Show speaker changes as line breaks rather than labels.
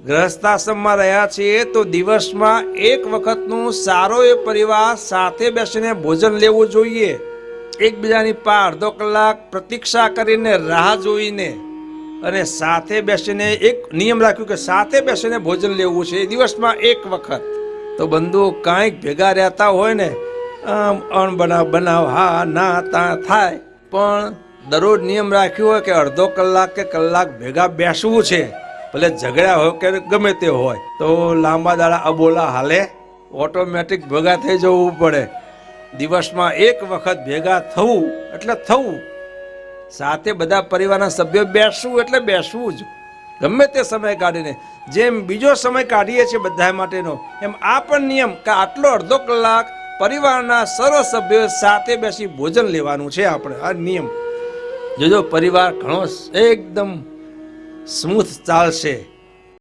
ગ્રહસ્થાશ્રમમાં રહ્યા છીએ તો દિવસમાં એક વખતનું સારો એ પરિવાર સાથે બેસીને ભોજન લેવું જોઈએ. એકબીજાની પાસે અડધો કલાક પ્રતીક્ષા કરીને રાહ જોઈને અને સાથે બેસીને એક નિયમ રાખ્યું કે સાથે બેસીને ભોજન લેવું છે દિવસમાં એક વખત. તો બંધુઓ કાંઈક ભેગા રહેતા હોય ને બનાવ હા ના તા થાય, પણ દરરોજ નિયમ રાખ્યો હોય કે અડધો કલાક કે કલાક ભેગા બેસવું છે, ભલે ઝઘડ્યા હોય કે ગમે તે હોય, તો લાંબા દાડા અબોલા હાલે ઓટોમેટિક ભેગા થઈ જવું પડે. દિવસમાં એક વખત ભેગા થવું એટલે થવું, સાથે બધા પરિવારના સભ્યો બેસવું એટલે બેસવું જ, ગમે તે સમય કાઢીને. જેમ બીજો સમય કાઢીએ છીએ બધા માટેનો, એમ આ પણ નિયમ કે આટલો અડધો કલાક પરિવારના સર્વ સભ્યો સાથે બેસી ભોજન લેવાનું છે આપણે. આ નિયમ જોજો, પરિવાર ઘણો એકદમ સ્મૂથ ચાલશે.